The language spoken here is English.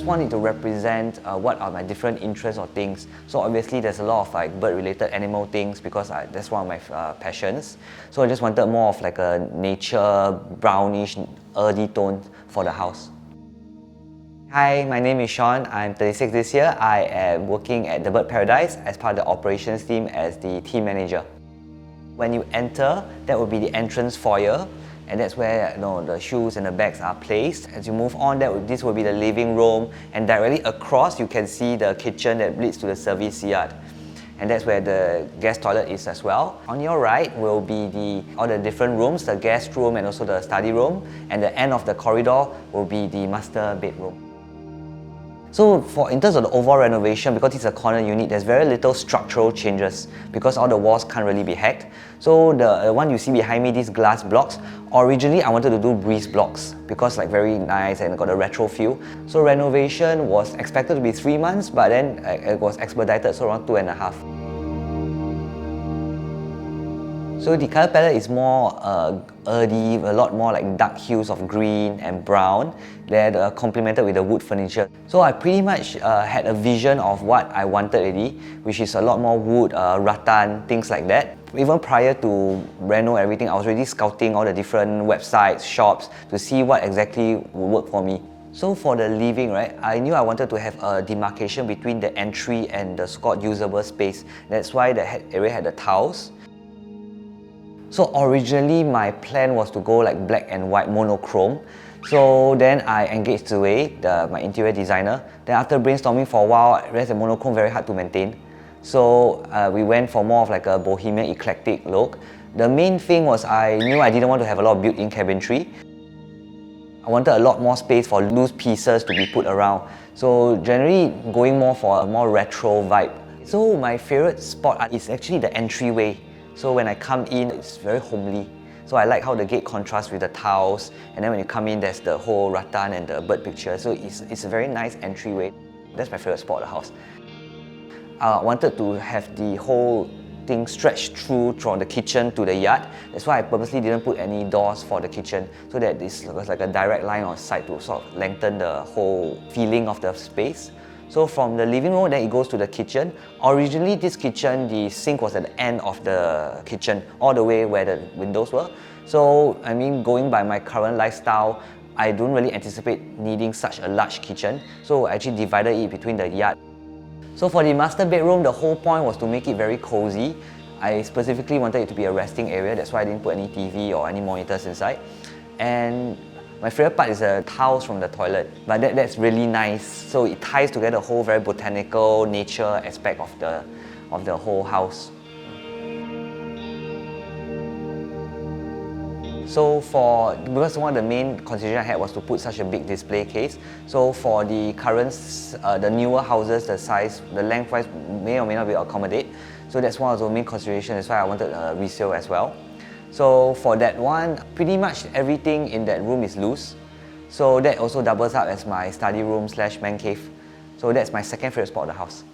want it to represent what are my different interests or things. So obviously there's a lot of like bird-related animal things because that's one of my passions. So I just wanted more of like a nature, brownish, earthy tone for the house. Hi, my name is Sean. I'm 36 this year. I am working at the Bird Paradise as part of the operations team as the team manager. When you enter, that will be the entrance foyer, and that's where the shoes and the bags are placed. As you move on, this will be the living room, and directly across you can see the kitchen that leads to the service yard. And that's where the guest toilet is as well. On your right will be all the different rooms, the guest room and also the study room, and the end of the corridor will be the master bedroom. So in terms of the overall renovation, because it's a corner unit, there's very little structural changes because all the walls can't really be hacked. So the one you see behind me, these glass blocks, originally I wanted to do breeze blocks because like very nice and got a retro feel. So renovation was expected to be 3 months, but then it was expedited, so around 2.5. So the colour palette is more earthy, a lot more like dark hues of green and brown. They're complemented with the wood furniture. So I pretty much had a vision of what I wanted already, which is a lot more wood, rattan, things like that. Even prior to reno everything, I was already scouting all the different websites, shops to see what exactly would work for me. So for the living, right, I knew I wanted to have a demarcation between the entry and the so-called usable space. That's why the area had the tiles. So originally my plan was to go like black and white monochrome. So then I engaged Zway, my interior designer. Then after brainstorming for a while, I realized the monochrome very hard to maintain. So we went for more of like a bohemian eclectic look. The main thing was I knew I didn't want to have a lot of built-in cabinetry. I wanted a lot more space for loose pieces to be put around. So generally going more for a more retro vibe. So my favorite spot is actually the entryway. So when I come in, it's very homely. So I like how the gate contrasts with the tiles, and then when you come in, there's the whole rattan and the bird picture. So it's a very nice entryway. That's my favorite spot of the house. I wanted to have the whole thing stretched through from the kitchen to the yard. That's why I purposely didn't put any doors for the kitchen, so that this was like a direct line on site to sort of lengthen the whole feeling of the space. So from the living room, then it goes to the kitchen. Originally, this kitchen, the sink was at the end of the kitchen, all the way where the windows were. So, I mean, going by my current lifestyle, I don't really anticipate needing such a large kitchen. So I actually divided it between the yard. So for the master bedroom, the whole point was to make it very cozy. I specifically wanted it to be a resting area. That's why I didn't put any TV or any monitors inside. And my favorite part is the tiles from the toilet, but that's really nice. So it ties together the whole very botanical nature aspect of the whole house. So because one of the main consideration I had was to put such a big display case. So for the current, the newer houses, the size, the length-wise may or may not be accommodated. So that's one of the main considerations. That's why I wanted a resale as well. So for that one, pretty much everything in that room is loose. So that also doubles up as my study room / man cave. So that's my second favorite spot of the house.